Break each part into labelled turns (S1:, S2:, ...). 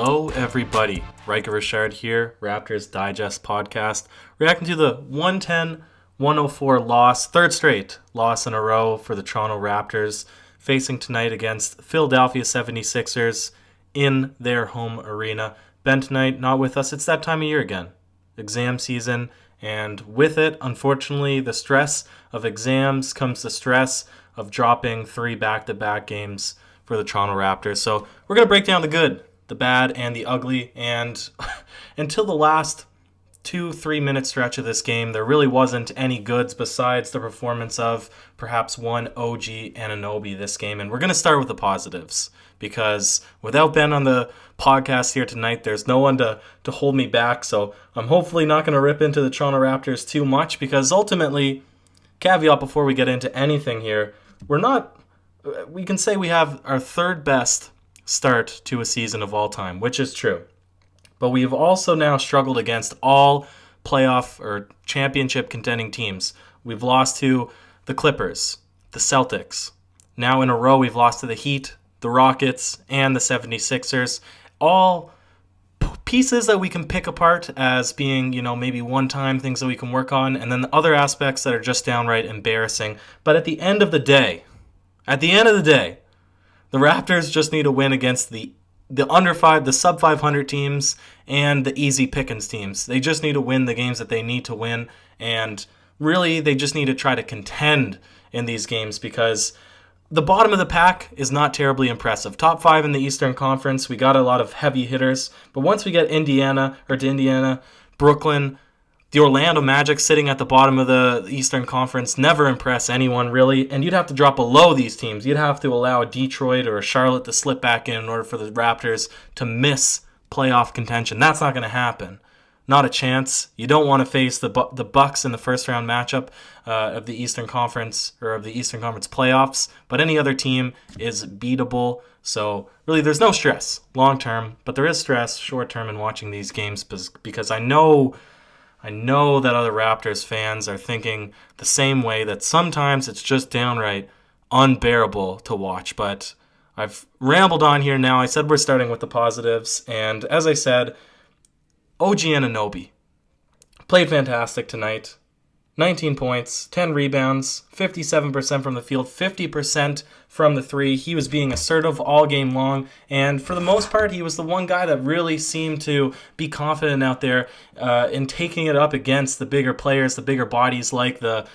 S1: Hello, everybody. Ryker Richard here, Raptors Digest podcast, reacting to the 110-104 loss, third straight loss in a row for the Toronto Raptors, facing tonight against Philadelphia 76ers in their home arena. Ben tonight, not with us. It's that time of year again, exam season, and with it, unfortunately, the stress of exams comes the stress of dropping 3 back-to-back games for the Toronto Raptors. So we're going to break down the good, the bad, and the ugly. And until the last 2-3 minute stretch of this game, there really wasn't any goods besides the performance of perhaps one OG Anunoby this game. And we're going to start with the positives, because without Ben on the podcast here tonight, there's no one to hold me back. So I'm hopefully not going to rip into the Toronto Raptors too much, because ultimately, caveat before we get into anything here, we can say we have our third best start to a season of all time, which is true. But we've also now struggled against all playoff or championship contending teams. We've lost to the Clippers, the Celtics. Now in a row, we've lost to the Heat, the Rockets, and the 76ers. All pieces that we can pick apart as being, maybe one-time things that we can work on, and then the other aspects that are just downright embarrassing. But at the end of the day, the Raptors just need to win against the sub 500 teams and the easy pickings teams. They just need to win the games that they need to win, and really they just need to try to contend in these games, because the bottom of the pack is not terribly impressive. Top 5 in the Eastern Conference, we got a lot of heavy hitters, but once we get Indiana, Brooklyn, the Orlando Magic sitting at the bottom of the Eastern Conference never impress anyone, really. And you'd have to drop below these teams. You'd have to allow a Detroit or a Charlotte to slip back in order for the Raptors to miss playoff contention. That's not going to happen. Not a chance. You don't want to face the Bucks in the first round matchup of the Eastern Conference, or of the Eastern Conference playoffs. But any other team is beatable. So really, there's no stress long term, but there is stress short term in watching these games, because I know that other Raptors fans are thinking the same way, that sometimes it's just downright unbearable to watch. But I've rambled on here now. I said we're starting with the positives. And as I said, OG Anunoby played fantastic tonight. 19 points, 10 rebounds, 57% from the field, 50% from the three. He was being assertive all game long, and for the most part, he was the one guy that really seemed to be confident out there in taking it up against the bigger players, the bigger bodies like the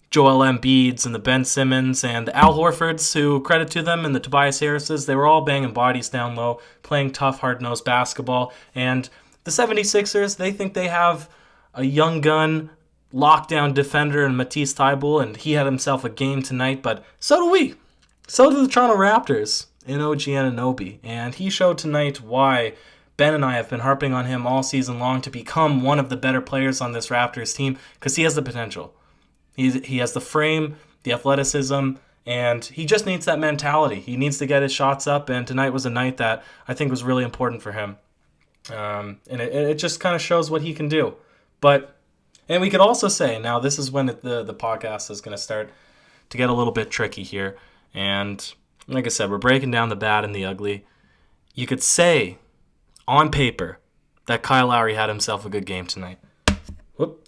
S1: Joel Embiids and the Ben Simmons and the Al Horfords, who, credit to them, and the Tobias Harrises. They were all banging bodies down low, playing tough, hard-nosed basketball. And the 76ers, they think they have a young gun, lockdown defender in Matisse Thybulle, and he had himself a game tonight, but so do we. So do the Toronto Raptors in OG Anunoby, and he showed tonight why Ben and I have been harping on him all season long to become one of the better players on this Raptors team, because he has the potential. He has the frame, the athleticism, and he just needs that mentality. He needs to get his shots up, and tonight was a night that I think was really important for him. And it just kind of shows what he can do. And we could also say, now this is when the podcast is going to start to get a little bit tricky here. And like I said, we're breaking down the bad and the ugly. You could say, on paper, that Kyle Lowry had himself a good game tonight.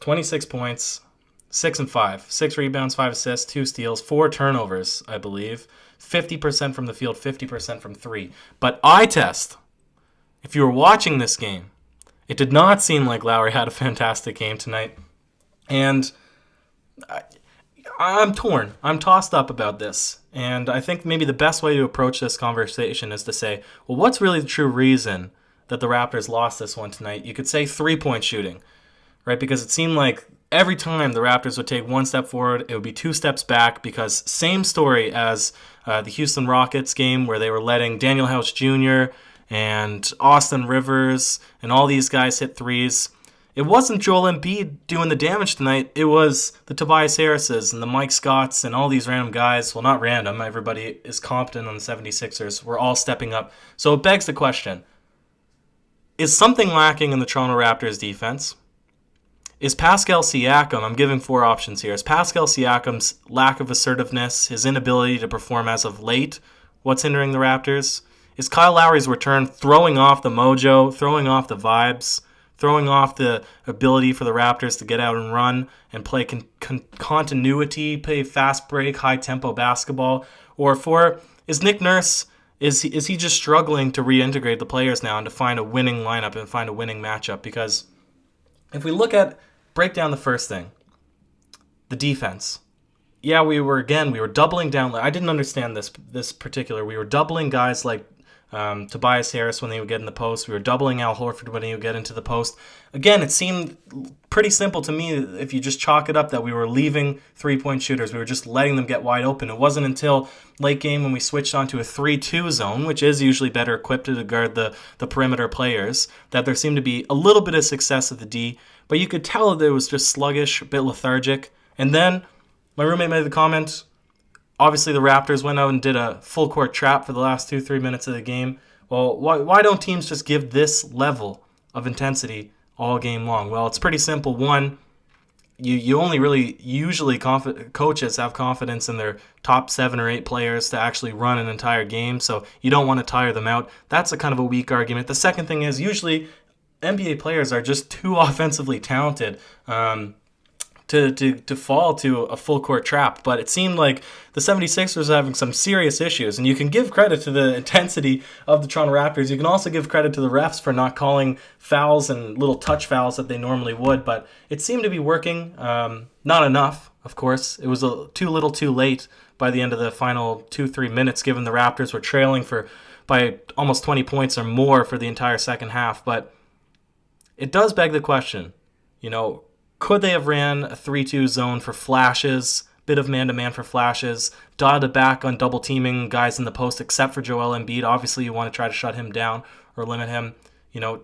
S1: 26 points, 6 and 5. 6 rebounds, 5 assists, 2 steals, 4 turnovers, I believe. 50% from the field, 50% from 3. But eye test, if you were watching this game, it did not seem like Lowry had a fantastic game tonight. And I'm torn. I'm tossed up about this. And I think maybe the best way to approach this conversation is to say, well, what's really the true reason that the Raptors lost this one tonight? You could say 3-point shooting, right? Because it seemed like every time the Raptors would take 1 step forward, it would be 2 steps back, because same story as the Houston Rockets game, where they were letting Daniel House Jr. and Austin Rivers and all these guys hit threes. It wasn't Joel Embiid doing the damage tonight. It was the Tobias Harrises and the Mike Scotts and all these random guys. Well, not random. Everybody is competent on the 76ers. We're all stepping up. So it begs the question, is something lacking in the Toronto Raptors defense? Is Pascal Siakam, I'm giving 4 options here, is Pascal Siakam's lack of assertiveness, his inability to perform as of late, what's hindering the Raptors? Is Kyle Lowry's return throwing off the mojo, throwing off the vibes, throwing off the ability for the Raptors to get out and run and play continuity, play fast break, high-tempo basketball? Or is Nick Nurse, is he just struggling to reintegrate the players now and to find a winning lineup and find a winning matchup? Because if we break down the first thing, the defense. Yeah, we were doubling down. I didn't understand this particular. We were doubling guys like Tobias Harris when they would get in the post. We were doubling Al Horford when he would get into the post. Again, it seemed pretty simple to me if you just chalk it up that we were leaving three-point shooters. We were just letting them get wide open. It wasn't until late game when we switched onto a 3-2 zone, which is usually better equipped to guard the perimeter players, that there seemed to be a little bit of success at the D. But you could tell that it was just sluggish, a bit lethargic. And then my roommate made the comment, obviously the Raptors went out and did a full court trap for the last 2-3 minutes of the game. Well, why don't teams just give this level of intensity all game long? Well, it's pretty simple. One, you only really usually coaches have confidence in their top 7 or 8 players to actually run an entire game, so you don't want to tire them out. That's a kind of a weak argument. The second thing is usually NBA players are just too offensively talented to fall to a full court trap. But it seemed like the 76ers are having some serious issues, and you can give credit to the intensity of the Toronto Raptors. You can also give credit to the refs for not calling fouls and little touch fouls that they normally would, but it seemed to be working. Not enough, of course. It was too little too late by the end of the final 2-3 minutes, given the Raptors were trailing by almost 20 points or more for the entire second half. But it does beg the question, could they have ran a 3-2 zone for flashes, bit of man-to-man for flashes, dialed back on double-teaming guys in the post except for Joel Embiid? Obviously, you want to try to shut him down or limit him.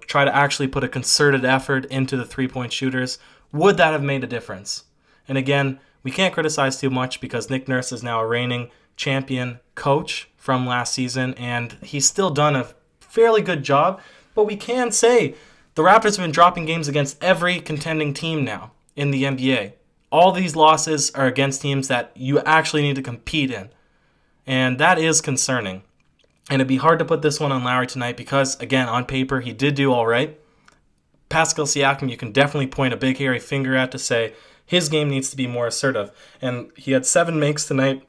S1: Try to actually put a concerted effort into the three-point shooters. Would that have made a difference? And again, we can't criticize too much because Nick Nurse is now a reigning champion coach from last season, and he's still done a fairly good job. But we can say the Raptors have been dropping games against every contending team now in the NBA. All these losses are against teams that you actually need to compete in. And that is concerning. And it'd be hard to put this one on Lowry tonight because, again, on paper, he did do all right. Pascal Siakam, you can definitely point a big hairy finger at to say his game needs to be more assertive. And he had 7 makes tonight,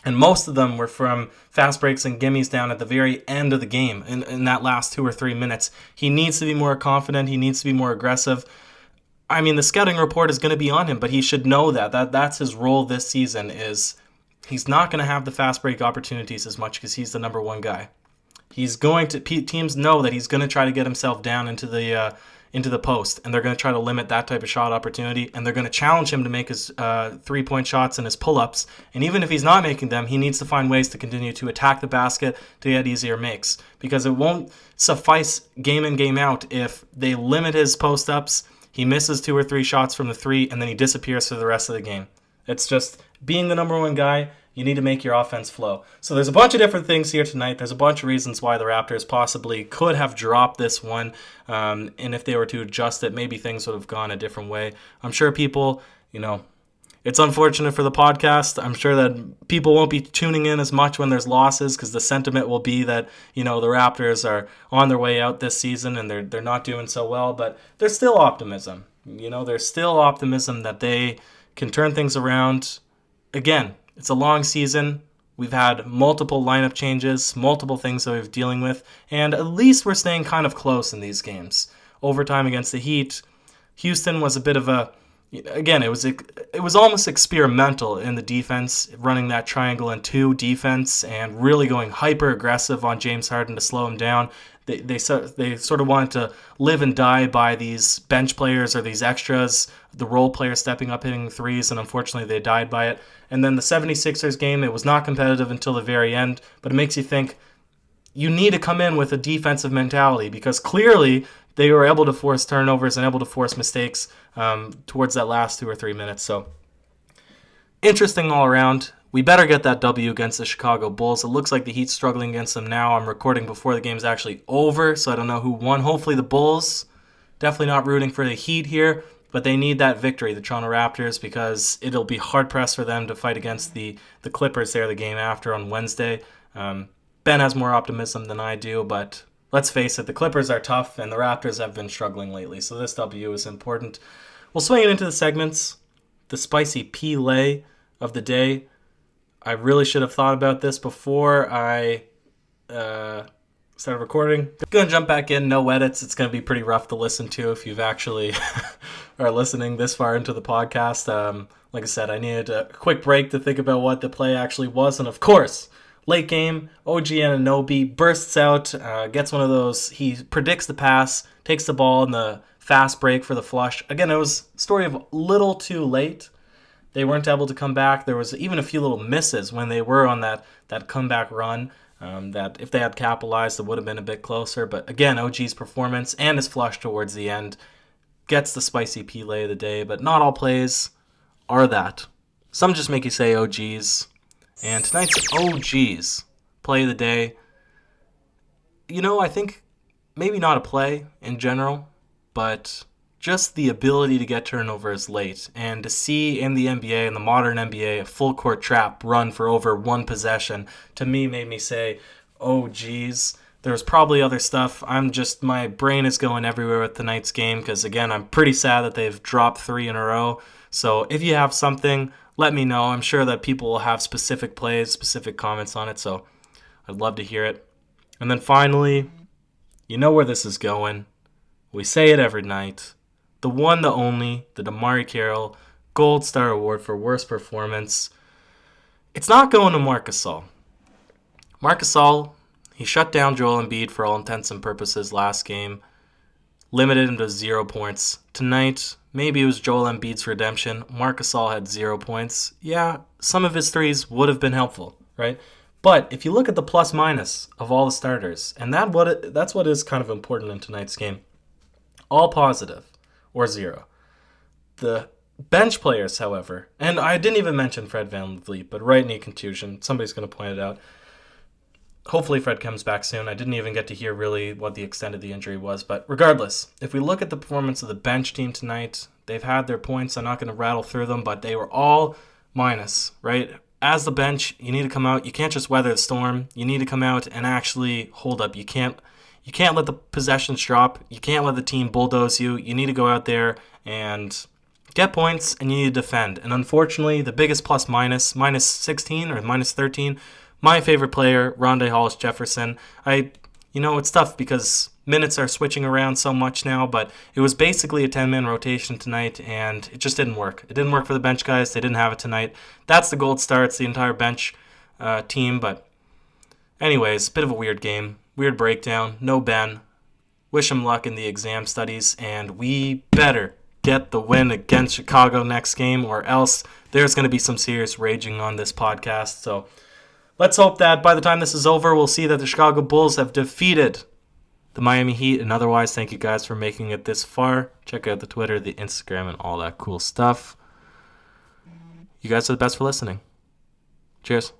S1: and most of them were from fast breaks and gimmies down at the very end of the game in that last 2 or 3 minutes. He needs to be more confident. He needs to be more aggressive. I mean, the scouting report is going to be on him, but he should know that's his role this season. Is he's not going to have the fast break opportunities as much because he's the number 1 guy. Teams know that he's going to try to get himself down into the post, and they're going to try to limit that type of shot opportunity, and they're going to challenge him to make his 3-point shots and his pull-ups. And even if he's not making them, he needs to find ways to continue to attack the basket to get easier makes, because it won't suffice game in, game out if they limit his post-ups, he misses 2 or 3 shots from the 3, and then he disappears for the rest of the game. It's just being the number 1 guy. You need to make your offense flow. So there's a bunch of different things here tonight. There's a bunch of reasons why the Raptors possibly could have dropped this one. And if they were to adjust it, maybe things would have gone a different way. I'm sure people, it's unfortunate for the podcast. I'm sure that people won't be tuning in as much when there's losses because the sentiment will be that, the Raptors are on their way out this season and they're not doing so well. But there's still optimism. There's still optimism that they can turn things around. Again, it's a long season. We've had multiple lineup changes, multiple things that we're dealing with, and at least we're staying kind of close in these games. Overtime against the Heat, Houston was a bit of a, again, it was almost experimental in the defense, running that triangle and 2 defense and really going hyper aggressive on James Harden to slow him down. They sort of wanted to live and die by these bench players or these extras, the role players stepping up hitting threes, and unfortunately they died by it. And then the 76ers game, it was not competitive until the very end, but it makes you think you need to come in with a defensive mentality because clearly they were able to force turnovers and able to force mistakes towards that last 2 or 3 minutes. So interesting all around. We better get that W against the Chicago Bulls. It looks like the Heat's struggling against them now. I'm recording before the game's actually over, so I don't know who won. Hopefully the Bulls. Definitely not rooting for the Heat here, but they need that victory, the Toronto Raptors, because it'll be hard-pressed for them to fight against the Clippers there the game after on Wednesday. Ben has more optimism than I do, but let's face it, the Clippers are tough, and the Raptors have been struggling lately, so this W is important. We'll swing it into the segments. The spicy P-lay of the day. I really should have thought about this before I started recording. Gonna jump back in, no edits. It's gonna be pretty rough to listen to if you've actually are listening this far into the podcast. Like I said, I needed a quick break to think about what the play actually was, and of course, late game, OG Anunoby bursts out, gets one of those. He predicts the pass, takes the ball in the fast break for the flush. Again, it was a story of little too late. They weren't able to come back. There was even a few little misses when they were on that comeback run. That if they had capitalized, it would have been a bit closer. But again, OG's performance and his flush towards the end gets the spicy P-lay of the day. But not all plays are that. Some just make you say OGs. And tonight's OGs play of the day. I think maybe not a play in general, but just the ability to get turnovers late and to see in the NBA, in the modern NBA, a full court trap run for over one possession, to me made me say, oh geez, there's probably other stuff. My brain is going everywhere with tonight's game because, again, I'm pretty sad that they've dropped 3 in a row. So if you have something, let me know. I'm sure that people will have specific plays, specific comments on it, so I'd love to hear it. And then finally, you know where this is going. We say it every night. The one, the only, the DeMarre Carroll Gold Star Award for worst performance. It's not going to Marc Gasol. Marc Gasol, he shut down Joel Embiid for all intents and purposes last game. Limited him to 0 points. Tonight, maybe it was Joel Embiid's redemption. Marc Gasol had 0 points. Yeah, some of his threes would have been helpful, right? But if you look at the plus-minus of all the starters, and that's what is kind of important in tonight's game, all positive or 0. The bench players, however, and I didn't even mention Fred VanVleet, but right knee contusion. Somebody's going to point it out. Hopefully Fred comes back soon. I didn't even get to hear really what the extent of the injury was. But regardless, if we look at the performance of the bench team tonight, they've had their points. I'm not going to rattle through them, but they were all minus, right? As the bench, you need to come out. You can't just weather the storm. You need to come out and actually hold up. You can't let the possessions drop. You can't let the team bulldoze you. You need to go out there and get points, and you need to defend. And unfortunately, the biggest minus 16 or minus 13, my favorite player, Rondé Hollis-Jefferson. It's tough because minutes are switching around so much now, but it was basically a 10-man rotation tonight, and it just didn't work. It didn't work for the bench guys. They didn't have it tonight. That's the gold star. It's the entire bench team, but anyways, bit of a weird game. Weird breakdown. No Ben. Wish him luck in the exam studies, and we better get the win against Chicago next game, or else there's going to be some serious raging on this podcast. So let's hope that by the time this is over, we'll see that the Chicago Bulls have defeated the Miami Heat. And otherwise, thank you guys for making it this far. Check out the Twitter, the Instagram, and all that cool stuff. You guys are the best for listening. Cheers.